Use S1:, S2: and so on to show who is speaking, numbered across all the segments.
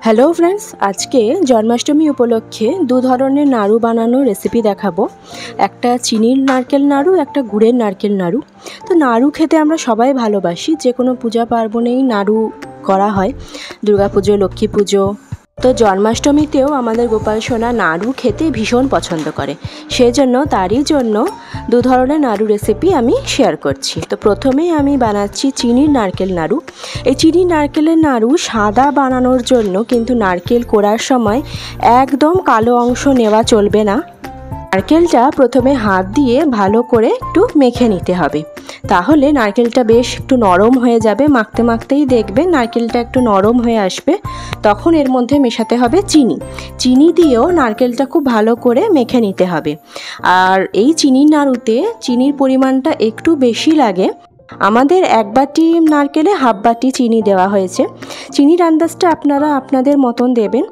S1: Hello friends, আজকে জন্মাষ্টমী উপলক্ষে দু ধরনের নাড়ু বানানোর রেসিপি দেখাবো। একটা চিনির নারকেল নাড়ু, একটা গুড়ের নারকেল নাড়ু। তো নাড়ু খেতে আমরা সবাই ভালোবাসি, যে কোনো পূজা পার্বণেই নাড়ু করা হয়, দুর্গাপুজো, লক্ষ্মী পুজো। তো জন্মাষ্টমীতেও আমাদের গোপাল সোনা নাড়ু খেতে ভীষণ পছন্দ করে, সেজন্য তারই জন্য দু ধরনের নাড়ু রেসিপি আমি শেয়ার করছি। তো প্রথমেই আমি বানাচ্ছি চিনির নারকেল নাড়ু। এই চিনির নারকেলের নাড়ু সাদা বানানোর জন্য কিন্তু নারকেল কোড়ার সময় একদম কালো অংশ নেওয়া চলবে না। নারকেলটা প্রথমে হাত দিয়ে ভালো করে একটু মেখে নিতে হবে, তাহলে নারকেলটা বেশ একটু নরম হয়ে যাবে। মাখতে মাখতেই দেখবেন নারকেলটা একটু নরম হয়ে আসবে, তখন এর মধ্যে মেশাতে হবে চিনি দিয়েও নারকেলটা খুব ভালো করে মেখে নিতে হবে। আর এই চিনির নাড়ুতে চিনির পরিমাণটা একটু বেশি লাগে। আমাদের 1 বাটি নারকেলে হাফ বাটি চিনি দেওয়া হয়েছে। চিনির আন্দাজটা আপনারা আপনাদের মতন দেবেন।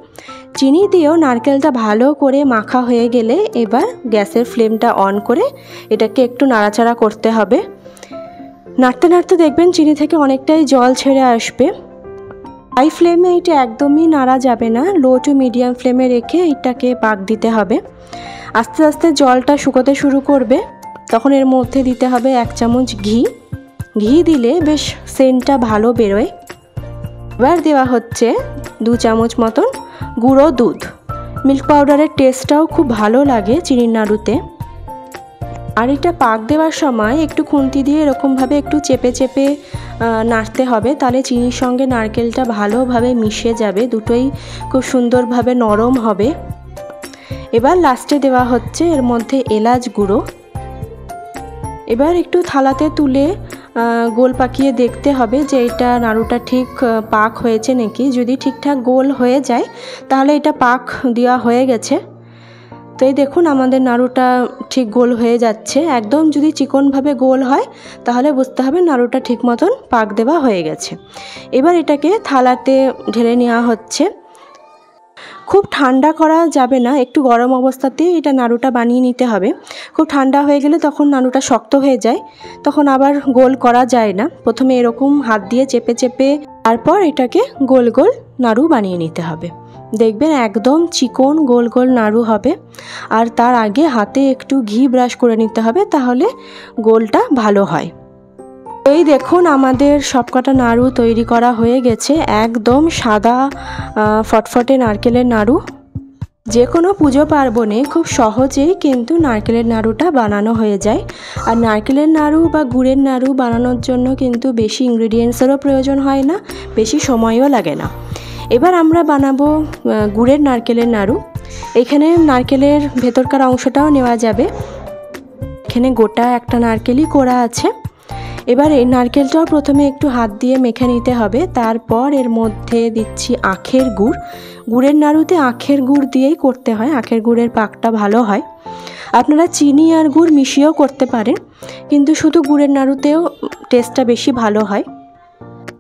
S1: চিনি দিয়েও নারকেলটা ভালো করে মাখা হয়ে গেলে এবার গ্যাসের ফ্লেমটা অন করে এটাকে একটু নাড়াচাড়া করতে হবে। নাড়তে নাড়তে দেখবেন চিনি থেকে অনেকটাই জল ছেড়ে আসবে। হাই ফ্লেমে এটা একদমই নাড়া যাবে না, লো টু মিডিয়াম ফ্লেমে রেখে এটাকে পাক দিতে হবে। আস্তে আস্তে জলটা শুকোতে শুরু করবে, তখন এর মধ্যে দিতে হবে 1 চামচ ঘি দিলে বেশ সেন্টটা ভালো বেরোয়। এবার দেওয়া হচ্ছে 2 চামচ মতন গুঁড়ো দুধ। মিল্ক পাউডারের টেস্টটাও খুব ভালো লাগে চিনির নাড়ুতে। আর এটা পাক দেওয়ার সময় একটু খুন্তি দিয়ে এরকমভাবে একটু চেপে চেপে নাড়তে হবে, তাহলে চিনির সঙ্গে নারকেলটা ভালোভাবে মিশে যাবে, দুটোই খুব সুন্দরভাবে নরম হবে। এবার লাস্টে দেওয়া হচ্ছে এর মধ্যে এলাচ গুঁড়ো। এবার একটু থালাতে তুলে গোল পাকিয়ে দেখতে হবে যে এটা নাড়ুটা ঠিক পাক হয়েছে নাকি। যদি ঠিকঠাক গোল হয়ে যায় তাহলে এটা পাক দেওয়া হয়ে গেছে। তো এই দেখুন আমাদের নাড়ুটা ঠিক গোল হয়ে যাচ্ছে। একদম যদি চিকনভাবে গোল হয় তাহলে বুঝতে হবে নাড়ুটা ঠিক মতন পাক দেওয়া হয়ে গেছে। এবার এটাকে থালাতে ঢেলে নেওয়া হচ্ছে। খুব ঠান্ডা করা যাবে না, একটু গরম অবস্থাতেই এটা নাড়ুটা বানিয়ে নিতে হবে। খুব ঠান্ডা হয়ে গেলে তখন নাড়ুটা শক্ত হয়ে যায়, তখন আবার গোল করা যায় না। প্রথমে এরকম হাত দিয়ে চেপে চেপে তারপর এটাকে গোল গোল নাড়ু বানিয়ে নিতে হবে। দেখবেন একদম চিকন গোল গোল নাড়ু হবে। আর তার আগে হাতে একটু ঘি ব্রাশ করে নিতে হবে, তাহলে গোলটা ভালো হয়। এই দেখুন আমাদের সবকটা নাড়ু তৈরি করা হয়ে গেছে। একদম সাদা ফটফটে নারকেলের নাড়ু। যে কোনো পুজো পার্বণে খুব সহজেই কিন্তু নারকেলের নাড়ুটা বানানো হয়ে যায়। আর নারকেলের নাড়ু বা গুড়ের নাড়ু বানানোর জন্য কিন্তু বেশি ইনগ্রিডিয়েন্টসেরও প্রয়োজন হয় না, বেশি সময়ও লাগে না। এবার আমরা বানাবো গুড়ের নারকেলের নাড়ু। এখানে নারকেলের ভেতরকার অংশটাও নেওয়া যাবে। এখানে গোটা একটা নারকেলই কোড়া আছে। এবার এই নারকেলটাও প্রথমে একটু হাত দিয়ে মেখে নিতে হবে। তারপর এর মধ্যে দিচ্ছি আখের গুড়। গুড়ের নাড়ুতে আখের গুড় দিয়েই করতে হয়, আখের গুড়ের পাকটা ভালো হয়। আপনারা চিনি আর গুড় মিশিয়েও করতে পারেন, কিন্তু শুধু গুড়ের নাড়ুতেও টেস্টটা বেশি ভালো হয়।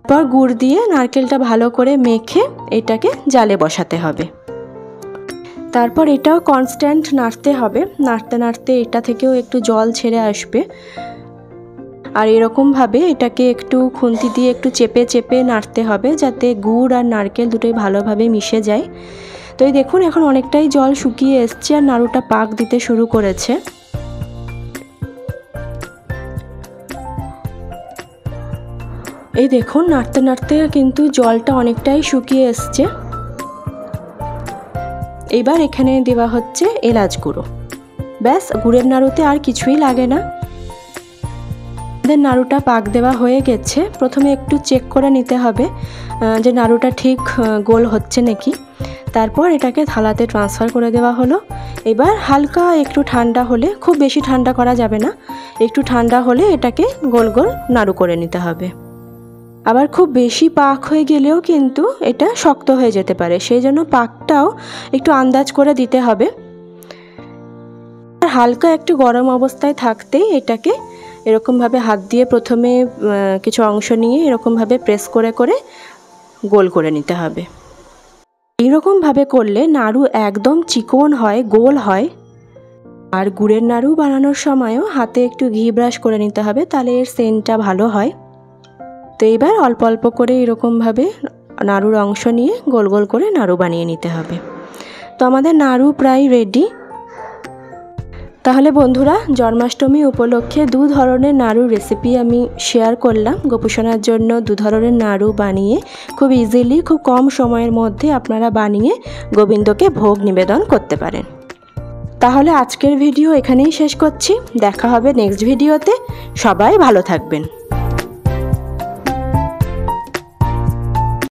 S1: তারপর গুড় দিয়ে নারকেলটা ভালো করে মেখে এটাকে জালে বসাতে হবে। তারপর এটাও কনস্ট্যান্ট নাড়তে হবে, নাড়তে নাড়তে এটা থেকেও একটু জল ছেড়ে আসবে। আর এরকমভাবে এটাকে একটু খুন্তি দিয়ে একটু চেপে চেপে নাড়তে হবে, যাতে গুড় আর নারকেল দুটোই ভালোভাবে মিশে যায়। তো এই দেখুন এখন অনেকটাই জল শুকিয়ে এসছে আর নাড়ুটা পাক দিতে শুরু করেছে। এই দেখুন নাড়তে নাড়তে কিন্তু জলটা অনেকটাই শুকিয়ে এসছে। এবার এখানে দেওয়া হচ্ছে এলাচ গুঁড়ো। ব্যাস, গুড়ের নাড়ুতে আর কিছুই লাগে না। নাড়ুটা পাক দেওয়া হয়ে গেছে। প্রথমে একটু চেক করে নিতে হবে যে নাড়ুটা ঠিক গোল হচ্ছে নাকি। তারপর এটাকে থালাতে ট্রান্সফার করে দেওয়া হলো। এবার হালকা একটু ঠান্ডা হলে, খুব বেশি ঠান্ডা করা যাবে না, একটু ঠান্ডা হলে এটাকে গোল গোল নাড়ু করে নিতে হবে। আবার খুব বেশি পাক হয়ে গেলেও কিন্তু এটা শক্ত হয়ে যেতে পারে, সেই জন্য পাকটাও একটু আন্দাজ করে দিতে হবে। আর হালকা একটু গরম অবস্থায় থাকতেই এটাকে এরকমভাবে হাত দিয়ে প্রথমে কিছু অংশ নিয়ে এরকমভাবে প্রেস করে করে গোল করে নিতে হবে। এইরকমভাবে করলে নাড়ু একদম চিকন হয়, গোল হয়। আর গুড়ের নাড়ু বানানোর সময়ও হাতে একটু ঘি ব্রাশ করে নিতে হবে, তাহলে এর সেন্টটা ভালো হয়। তো এবার অল্প অল্প করে এরকমভাবে নাড়ুর অংশ নিয়ে গোল গোল করে নাড়ু বানিয়ে নিতে হবে। তো আমাদের নাড়ু প্রায় রেডি। তাহলে বন্ধুরা, জন্মাষ্টমী উপলক্ষে 2 ধরনের নাড়ুর রেসিপি আমি শেয়ার করলাম। গোপুসোনার জন্য 2 ধরনের নাড়ু বানিয়ে খুব ইজিলি, খুব কম সময়ের মধ্যে আপনারা বানিয়ে গোবিন্দকে ভোগ নিবেদন করতে পারেন। তাহলে আজকের ভিডিও এখানেই শেষ করছি। দেখা হবে নেক্সট ভিডিওতে। সবাই ভালো থাকবেন।